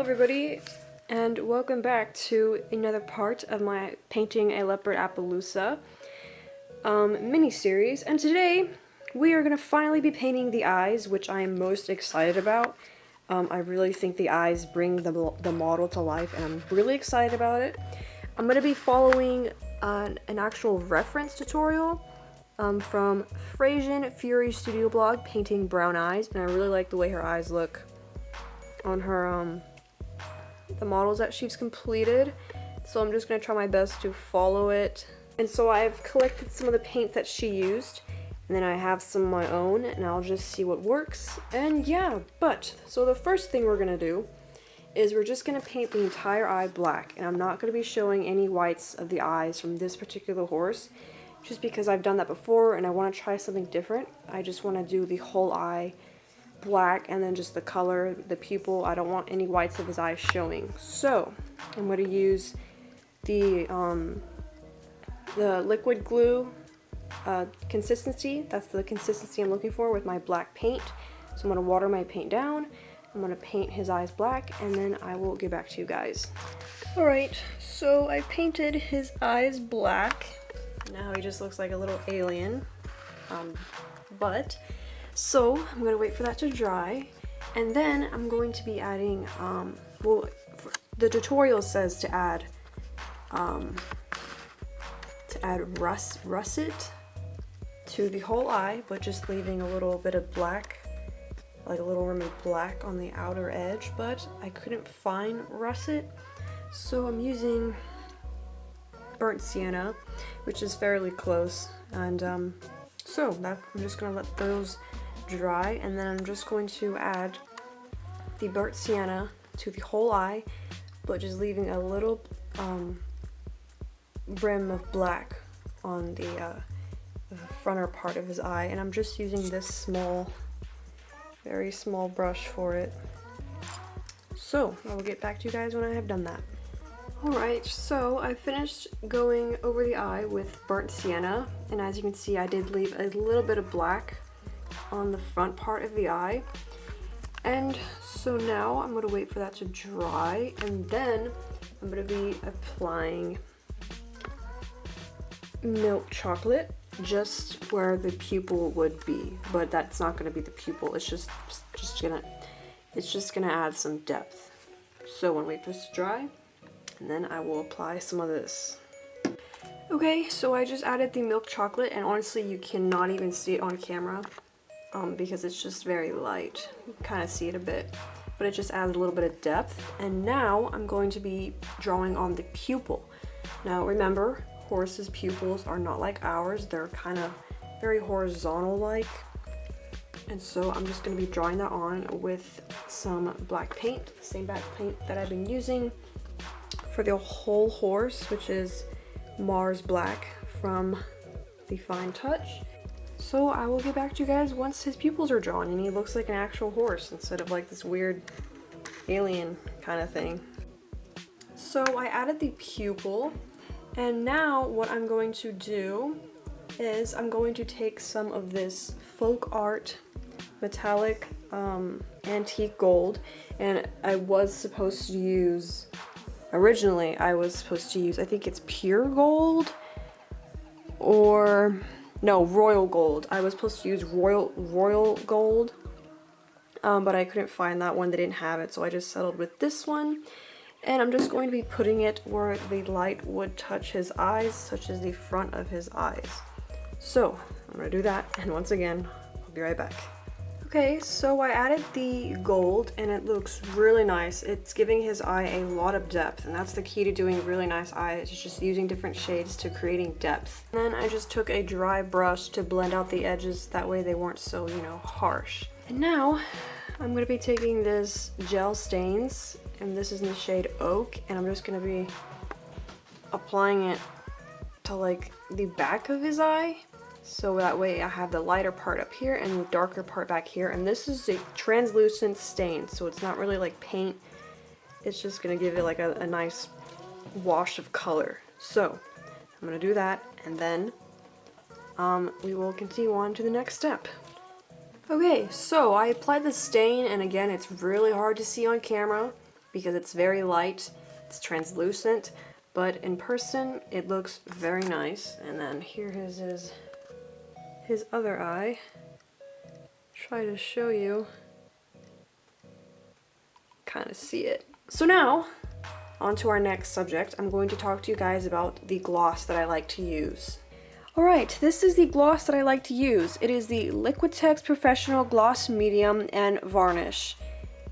everybody, and welcome back to another part of my Painting a Leopard Appaloosa mini-series. And today we are going to finally be painting the eyes, which I am most excited about. I really think the eyes bring the model to life, and I'm really excited about it. I'm going to be following an actual reference tutorial from Frasian Fury Studio Blog, Painting Brown Eyes, and I really like the way her eyes look on her the models that she's completed, so I'm just going to try my best to follow it. And so I've collected some of the paints that she used, and then I have some of my own, and I'll just see what works. And yeah, so the first thing we're going to do is we're just going to paint the entire eye black, and I'm not going to be showing any whites of the eyes from this particular horse, just because I've done that before and I want to try something different. I just want to do the whole eye black and then just the color, the pupil. I don't want any whites of his eyes showing. So I'm going to use the liquid glue consistency. That's the consistency I'm looking for with my black paint. So I'm going to water my paint down. I'm going to paint his eyes black, and then I will get back to you guys. Alright, so I painted his eyes black. Now he just looks like a little alien. So I'm going to wait for that to dry, and then I'm going to be adding, the tutorial says to add russet to the whole eye, but just leaving a little bit of black, like a little rim of black on the outer edge, but I couldn't find russet, so I'm using burnt sienna, which is fairly close, and I'm just going to let those dry, and then I'm just going to add the burnt sienna to the whole eye, but just leaving a little rim of black on the fronter part of his eye, and I'm just using this small, very small brush for it. So I will get back to you guys when I have done that. Alright, so I finished going over the eye with burnt sienna, and as you can see I did leave a little bit of black on the front part of the eye. And so now I'm going to wait for that to dry, and then I'm going to be applying milk chocolate just where the pupil would be, but that's not going to be the pupil. It's just gonna add some depth. So I'm going to wait for this to dry, and then I will apply some of this. Okay, so I just added the milk chocolate, and honestly you cannot even see it on camera because it's just very light. You can kind of see it a bit, but it just adds a little bit of depth. And now I'm going to be drawing on the pupil. Now remember, horses' pupils are not like ours. They're kind of very horizontal like, and so I'm just going to be drawing that on with some black paint, the same black paint that I've been using for the whole horse, which is Mars Black from the Fine Touch. So I will get back to you guys once his pupils are drawn and he looks like an actual horse instead of like this weird alien kind of thing. So I added the pupil, and now what I'm going to do is I'm going to take some of this folk art metallic antique gold, and I was supposed to use, originally I was supposed to use, I think it's pure gold, or no, royal gold. I was supposed to use royal gold, but I couldn't find that one. They didn't have it, so I just settled with this one. And I'm just going to be putting it where the light would touch his eyes, such as the front of his eyes. So I'm going to do that, and once again, I'll be right back. Okay, so I added the gold, and it looks really nice. It's giving his eye a lot of depth, and that's the key to doing really nice eyes, is just using different shades to creating depth. And then I just took a dry brush to blend out the edges, that way they weren't so, harsh. And now I'm going to be taking this gel stains, and this is in the shade Oak, and I'm just going to be applying it to like the back of his eye, so that way I have the lighter part up here and the darker part back here. And this is a translucent stain, so it's not really like paint, it's just going to give it like a nice wash of color. So I'm going to do that, and then we will continue on to the next step. Okay, so I applied the stain, and again, it's really hard to see on camera because it's very light, it's translucent, but in person it looks very nice. And then here is his other eye. Try to show you. Kind of see it. So now, on to our next subject. I'm going to talk to you guys about the gloss that I like to use. Alright, this is the gloss that I like to use. It is the Liquitex Professional Gloss Medium and Varnish.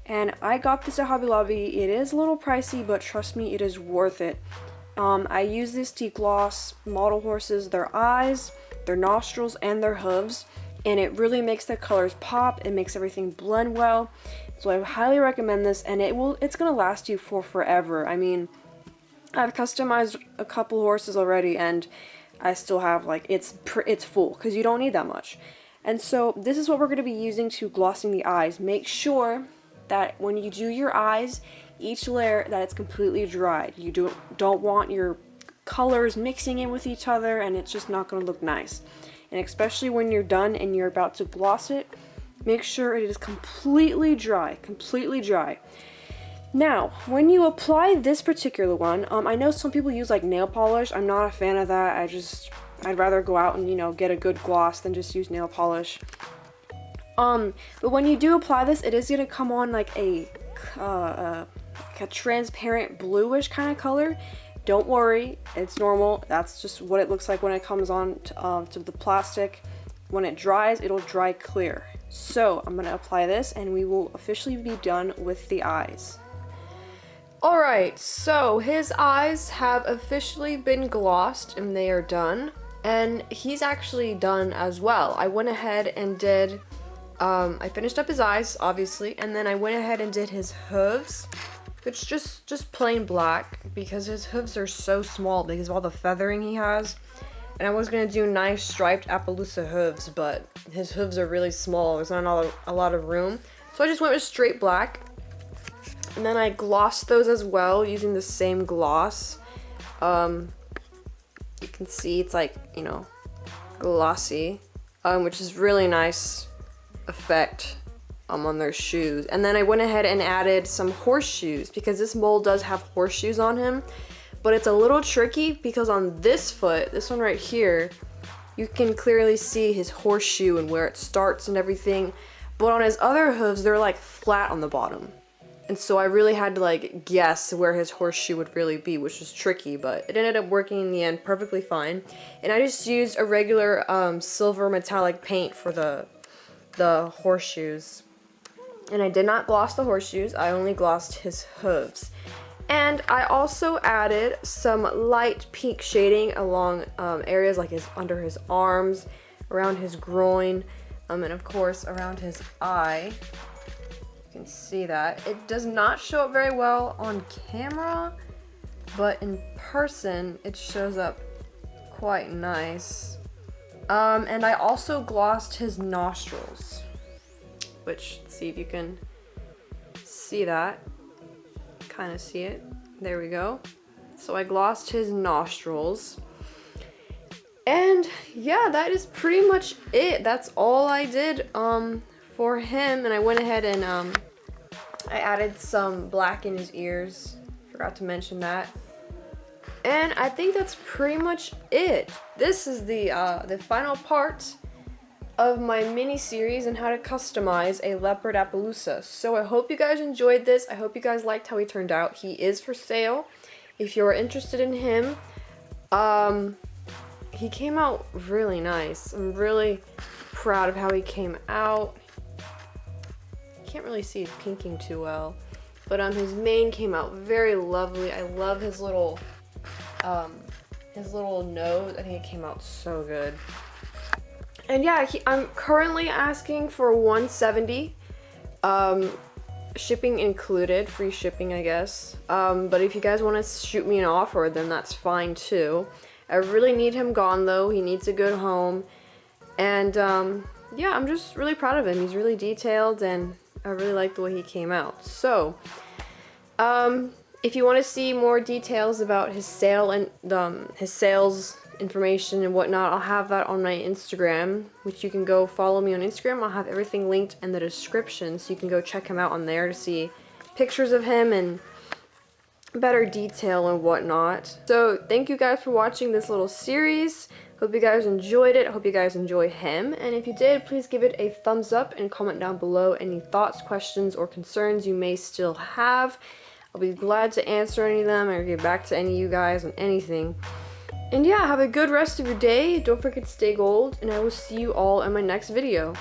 And I got this at Hobby Lobby. It is a little pricey, but trust me, it is worth it. I use this to gloss model horses, their eyes, their nostrils, and their hooves. And it really makes the colors pop. It makes everything blend well. So I highly recommend this, and it's gonna last you for forever. I mean, I've customized a couple horses already, and I still have, like, it's full, because you don't need that much. And so this is what we're gonna be using to glossing the eyes. Make sure that when you do your eyes, each layer, that it's completely dried. You don't want your colors mixing in with each other, and it's just not gonna look nice. And especially when you're done and you're about to gloss it, make sure it is completely dry, Now, when you apply this particular one, I know some people use like nail polish. I'm not a fan of that. I'd rather go out and, you know, get a good gloss than just use nail polish. But when you do apply this, it is gonna come on like a transparent bluish kind of color. Don't worry, it's normal. That's just what it looks like when it comes on to the plastic. When it dries, it'll dry clear. So I'm gonna apply this, and we will officially be done with the eyes. Alright, so his eyes have officially been glossed and they are done. And he's actually done as well. I went ahead and did, I finished up his eyes, obviously, and then I went ahead and did his hooves, which just plain black, because his hooves are so small because of all the feathering he has. And I was gonna do nice striped Appaloosa hooves, but his hooves are really small. There's not a lot of room. So I just went with straight black. And then I glossed those as well using the same gloss. You can see it's like, you know, glossy, which is really nice effect on their shoes. And then I went ahead and added some horseshoes, because this mold does have horseshoes on him. But it's a little tricky because on this foot, this one right here, you can clearly see his horseshoe and where it starts and everything. But on his other hooves, they're like flat on the bottom. And so I really had to like guess where his horseshoe would really be, which was tricky, but it ended up working in the end perfectly fine. And I just used a regular silver metallic paint for the horseshoes. And I did not gloss the horseshoes, I only glossed his hooves. And I also added some light pink shading along areas like under his arms, around his groin, and of course around his eye. You can see that. It does not show up very well on camera, but in person it shows up quite nice. And I also glossed his nostrils, which, let's see if you can see that. Kind of see it. There we go. So I glossed his nostrils. And yeah, that is pretty much it. That's all I did for him. And I went ahead and I added some black in his ears. Forgot to mention that. And I think that's pretty much it. This is the final part of my mini series on how to customize a leopard Appaloosa. So I hope you guys enjoyed this. I hope you guys liked how he turned out. He is for sale if you're interested in him. He came out really nice. I'm really proud of how he came out. Can't really see it pinking too well, but his mane came out very lovely. I love his little nose. I think it came out so good. And yeah, I'm currently asking for $170, shipping included, free shipping, I guess. But if you guys want to shoot me an offer, then that's fine too. I really need him gone though. He needs a good home. And yeah, I'm just really proud of him. He's really detailed, and I really like the way he came out. So, if you want to see more details about his sale and his sales information and whatnot, I'll have that on my Instagram, which you can go follow me on Instagram. I'll have everything linked in the description, so you can go check him out on there to see pictures of him and better detail and whatnot. So thank you guys for watching this little series. Hope you guys enjoyed it. Hope you guys enjoy him. And if you did, please give it a thumbs up and comment down below any thoughts, questions, or concerns you may still have. I'll be glad to answer any of them or get back to any of you guys on anything. And yeah, have a good rest of your day. Don't forget to stay gold, and I will see you all in my next video.